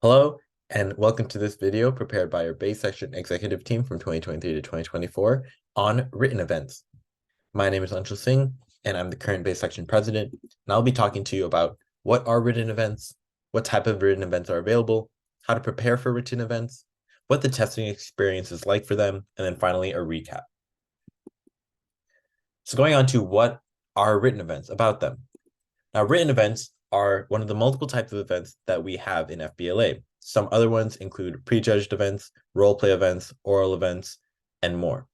Hello, and welcome to this video prepared by our Bay Section executive team from 2023 to 2024 on written events. My name is Anshul Singh, and I'm the current Bay Section president, and I'll be talking to you about what are written events, what type of written events are available, how to prepare for written events, what the testing experience is like for them, and then finally a recap. So going on to what are written events, about them. Now, written events are one of the multiple types of events that we have in FBLA. Some other ones include prejudged events, role play events, oral events, and more.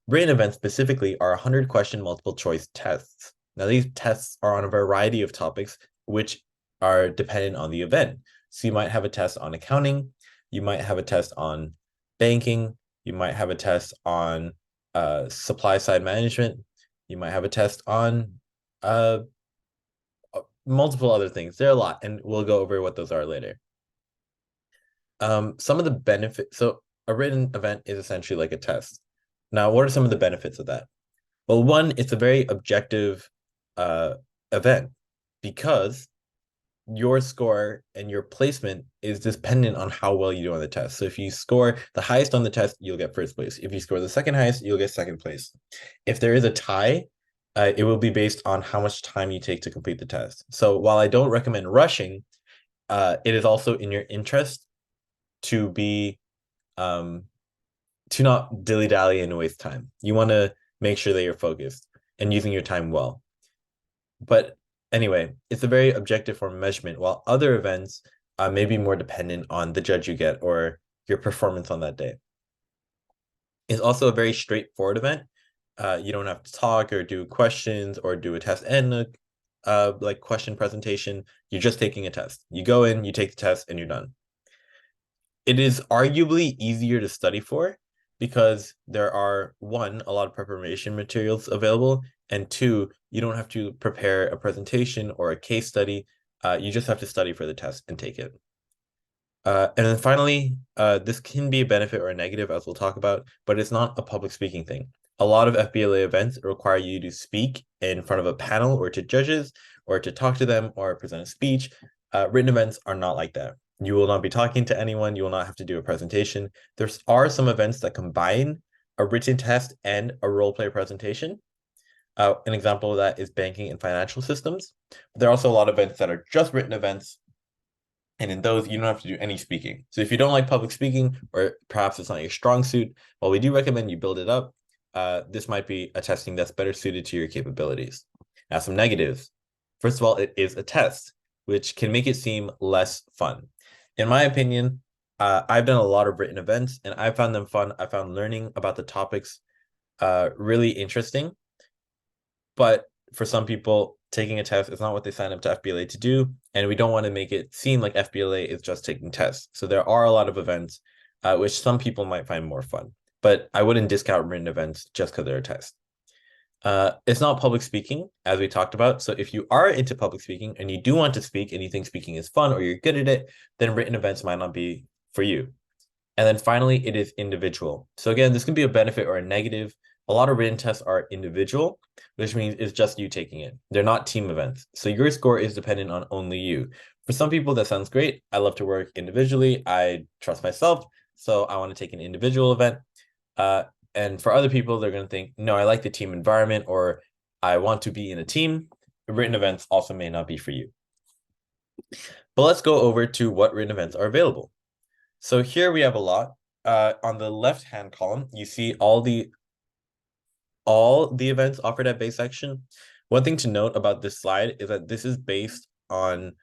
Written events specifically are 100-question multiple choice tests. Now, these tests are on a variety of topics, which are dependent on the event. So you might have a test on accounting, you might have a test on banking, you might have a test on supply side management, you might have a test on multiple other things. There are a lot, and we'll go over what those are later. Some of the benefits. So a written event is essentially like a test. Now, what are some of the benefits of that? Well, one, it's a very objective event because your score and your placement is dependent on how well you do on the test. So if you score the highest on the test, you'll get first place. If you score the second highest, you'll get second place. If there is a tie, it will be based on how much time you take to complete the test. So while I don't recommend rushing, it is also in your interest to be to not dilly-dally and waste time. You want to make sure that you're focused and using your time well. But anyway, it's a very objective form of measurement, while other events may be more dependent on the judge you get or your performance on that day. It's also a very straightforward event. You don't have to talk or do questions or do a test and a like question presentation. You're just taking a test. You go in, you take the test, and you're done. It is arguably easier to study for because there are, one, a lot of preparation materials available, and two, you don't have to prepare a presentation or a case study. You just have to study for the test and take it. And then finally, this can be a benefit or a negative, as we'll talk about, but it's not a public speaking thing. A lot of FBLA events require you to speak in front of a panel or to judges or to talk to them or present a speech. Written events are not like that. You will not be talking to anyone. You will not have to do a presentation. There are some events that combine a written test and a role play presentation. An example of that is banking and financial systems. There are also a lot of events that are just written events, and in those, you don't have to do any speaking. So if you don't like public speaking, or perhaps it's not your strong suit, well, we do recommend you build it up. This might be a testing that's better suited to your capabilities. Now, some negatives. First of all, it is a test, which can make it seem less fun. In my opinion, I've done a lot of written events, and I found them fun. I found learning about the topics really interesting. But for some people, taking a test is not what they sign up to FBLA to do, and we don't want to make it seem like FBLA is just taking tests. So there are a lot of events which some people might find more fun, but I wouldn't discount written events just because they're a test. It's not public speaking, as we talked about. So if you are into public speaking and you do want to speak and you think speaking is fun or you're good at it, then written events might not be for you. And then finally, it is individual. So again, this can be a benefit or a negative. A lot of written tests are individual, which means it's just you taking it. They're not team events. So your score is dependent on only you. For some people, that sounds great. I love to work individually. I trust myself, so I want to take an individual event. And for other people, they're going to think, no, I like the team environment, or I want to be in a team. Written events also may not be for you. But let's go over to what written events are available. So here we have a lot. On the left-hand column, you see all the events offered at Bay Section. One thing to note about this slide is that this is based on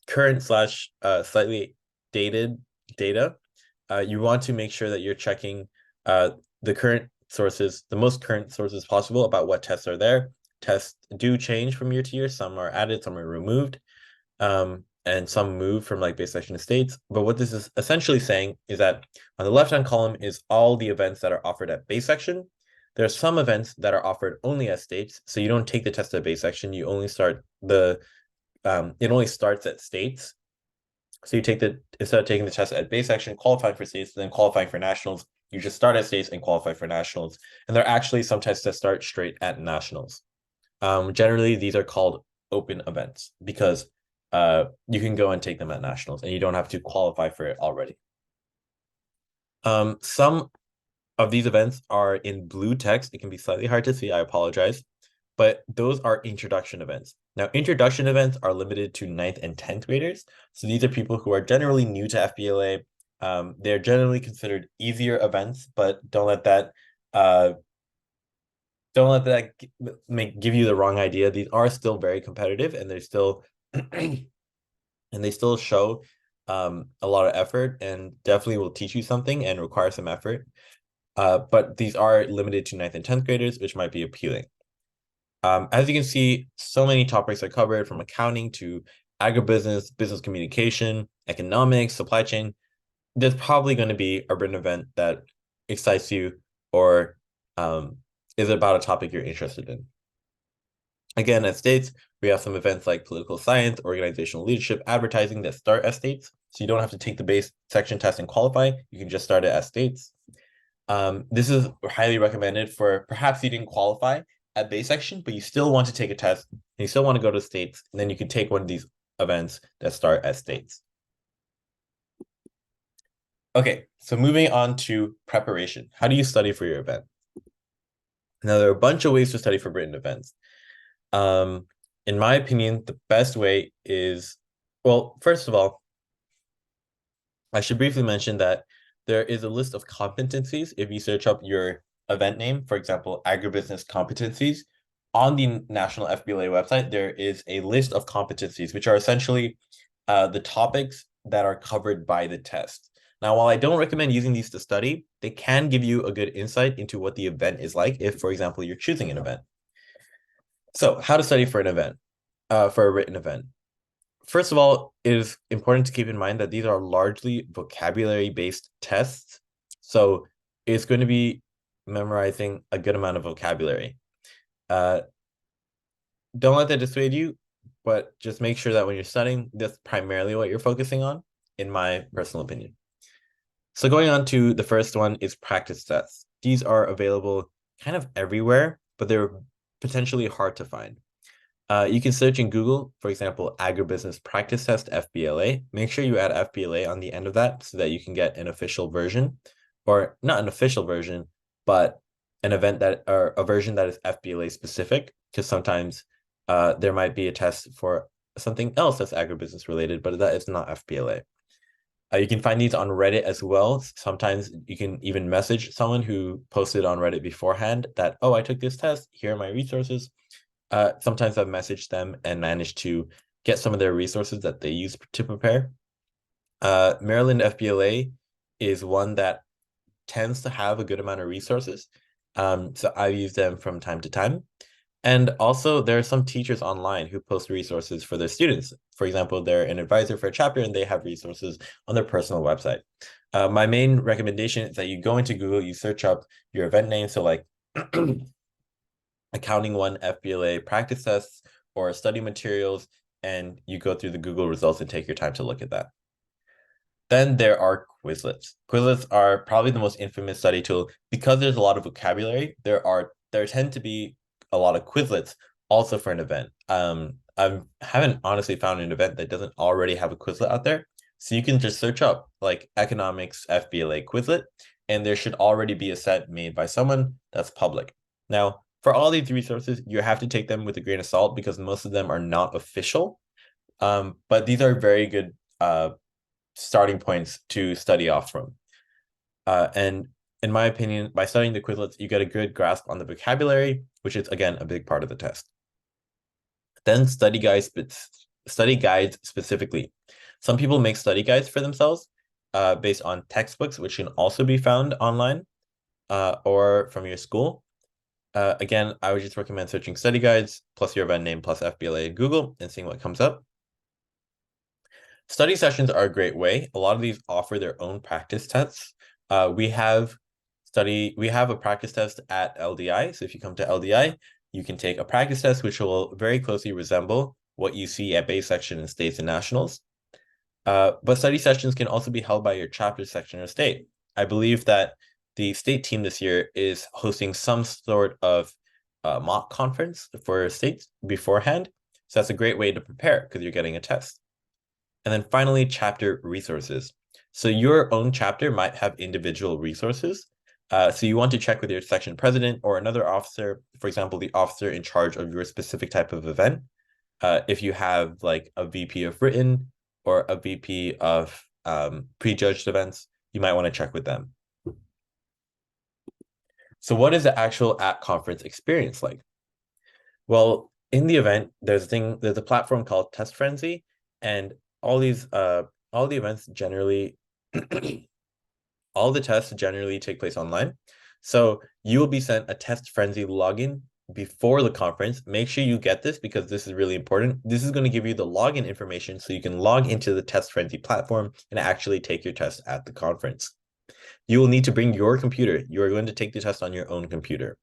current slash slightly dated data. You want to make sure that you're checking the current sources, the most current sources possible about what tests are there. Tests do change from year to year. Some are added, some are removed. And some move from like Bay Section estates. But what this is essentially saying is that on the left-hand column is all the events that are offered at Bay Section. There are some events that are offered only at states. So you don't take the test at Bay Section. You only start it only starts at states. So you take instead of taking the test at Bay Section, qualifying for states, then qualifying for nationals, you just start at states and qualify for nationals. And there are actually some tests that start straight at nationals. Generally, these are called open events because you can go and take them at nationals, and you don't have to qualify for it already. Some of these events are in blue text. It can be slightly hard to see. I apologize. But those are introduction events. Now, introduction events are limited to 9th and 10th graders. So these are people who are generally new to FBLA. They're generally considered easier events, but uh, don't let that give you the wrong idea. These are still very competitive, and they're still and they still show a lot of effort, and definitely will teach you something and require some effort. But these are limited to 9th and 10th graders, which might be appealing. As you can see, so many topics are covered, from accounting to agribusiness, business communication, economics, supply chain. There's probably going to be a written event that excites you, or is about a topic you're interested in. Again, at States, we have some events like political science, organizational leadership, advertising that start as States. So you don't have to take the base section test and qualify. You can just start it as States. This is highly recommended for perhaps you didn't qualify at base section, but you still want to take a test, and you still want to go to States, and then you can take one of these events that start as States. Okay, so moving on to preparation. How do you study for your event? Now, there are a bunch of ways to study for written events. In my opinion, the best way is, well, first of all, I should briefly mention that there is a list of competencies. If you search up your event name, for example, agribusiness competencies, on the National FBLA website, there is a list of competencies, which are essentially the topics that are covered by the test. Now, while I don't recommend using these to study, they can give you a good insight into what the event is like if, for example, you're choosing an event. So how to study for an event, for a written event. First of all, it is important to keep in mind that these are largely vocabulary-based tests. So it's going to be memorizing a good amount of vocabulary. Don't let that dissuade you, but just make sure that when you're studying, that's primarily what you're focusing on, in my personal opinion. So going on to the first one is practice tests. These are available kind of everywhere, but they're potentially hard to find. You can search in Google, for example, agribusiness practice test FBLA. Make sure you add FBLA on the end of that so that you can get an official version, or not an official version, but an event that, or a version that is FBLA specific, because sometimes there might be a test for something else that's agribusiness related, but that is not FBLA. You can find these on Reddit as well. Sometimes you can even message someone who posted on Reddit beforehand that, oh, I took this test, here are my resources. Sometimes I've messaged them and managed to get some of their resources that they use to prepare. Maryland FBLA is one that tends to have a good amount of resources. So I use them from time to time. And also, there are some teachers online who post resources for their students. For example, they're an advisor for a chapter and they have resources on their personal website. My main recommendation is that you go into Google, you search up your event name. So like Accounting 1 FBLA practice tests or study materials, and you go through the Google results and take your time to look at that. Then there are Quizlets. Quizlets are probably the most infamous study tool because there's a lot of vocabulary. There tend to be a lot of Quizlets also for an event. I haven't honestly found an event that doesn't already have a Quizlet out there. So you can just search up like economics FBLA Quizlet, and there should already be a set made by someone that's public. Now, for all these resources, you have to take them with a grain of salt because most of them are not official. But these are very good starting points to study off from. And in my opinion, by studying the Quizlets, you get a good grasp on the vocabulary, which is, again, a big part of the test. Then study guides specifically. Some people make study guides for themselves based on textbooks, which can also be found online or from your school. Again, I would just recommend searching study guides plus your event name plus FBLA in Google and seeing what comes up. Study sessions are a great way. A lot of these offer their own practice tests. We have a practice test at LDI. So if you come to LDI, you can take a practice test, which will very closely resemble what you see at base section in states and nationals. But study sessions can also be held by your chapter section or state. I believe that the state team this year is hosting some sort of mock conference for states beforehand. So that's a great way to prepare because you're getting a test. And then finally, chapter resources. So your own chapter might have individual resources. So you want to check with your section president or another officer, for example, the officer in charge of your specific type of event. If you have like a VP of written or a VP of prejudged events, you might want to check with them. So what is the actual @conference experience like? Well, in the event, there's a platform called Test Frenzy, and all the events generally all the tests generally take place online. So you will be sent a Test Frenzy login before the conference. Make sure you get this because this is really important. This is going to give you the login information so you can log into the Test Frenzy platform and actually take your test at the conference. You will need to bring your computer. You are going to take the test on your own computer.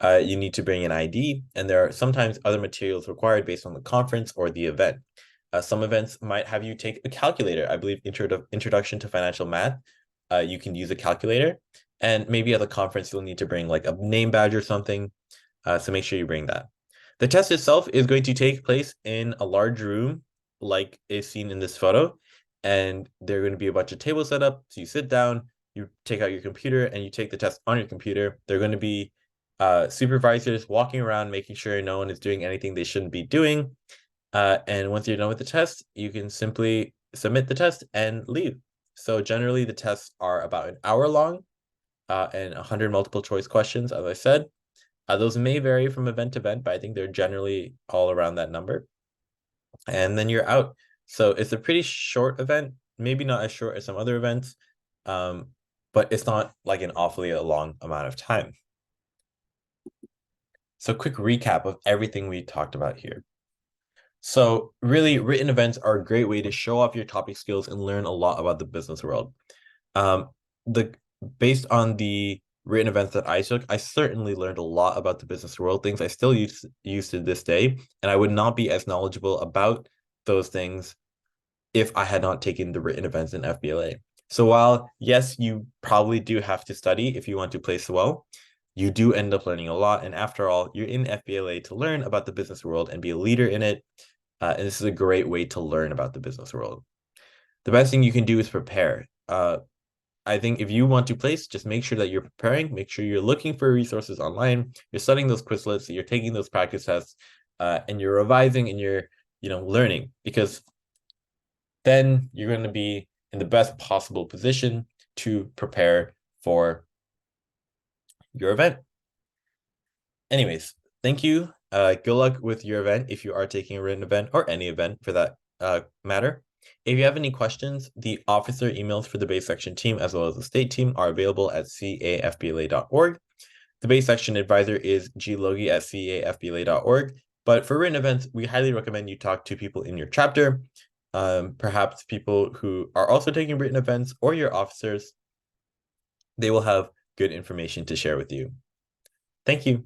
You need to bring an ID, and there are sometimes other materials required based on the conference or the event. Some events might have you take a calculator. I believe Introduction to Financial Math, you can use a calculator. And maybe at the conference, you'll need to bring like a name badge or something. So make sure you bring that. The test itself is going to take place in a large room, like is seen in this photo. And there are going to be a bunch of tables set up. So you sit down, you take out your computer, and you take the test on your computer. They're going to be supervisors walking around, making sure no one is doing anything they shouldn't be doing. And once you're done with the test, you can simply submit the test and leave. So generally, the tests are about an hour long and 100 multiple choice questions, as I said. Those may vary from event to event, but I think they're generally all around that number. And then you're out. So it's a pretty short event, maybe not as short as some other events, but it's not like an awfully long amount of time. So quick recap of everything we talked about here. So really, written events are a great way to show off your topic skills and learn a lot about the business world. The based on the written events that I took, I certainly learned a lot about the business world, things I still use to this day, and I would not be as knowledgeable about those things if I had not taken the written events in FBLA. So while yes, you probably do have to study if you want to place well, you do end up learning a lot. And after all, you're in FBLA to learn about the business world and be a leader in it. And this is a great way to learn about the business world. The best thing you can do is prepare. I think if you want to place, just make sure that you're preparing, make sure you're looking for resources online, you're studying those Quizlets, you're taking those practice tests, and you're revising and you're, learning, because then you're going to be in the best possible position to prepare for your event. Anyways, thank you. Good luck with your event if you are taking a written event or any event for that matter. If you have any questions, the officer emails for the Bay Section team as well as the state team are available at cafbla.org. The Bay Section advisor is glogi at cafbla.org. But for written events, we highly recommend you talk to people in your chapter, perhaps people who are also taking written events or your officers. They will have good information to share with you. Thank you.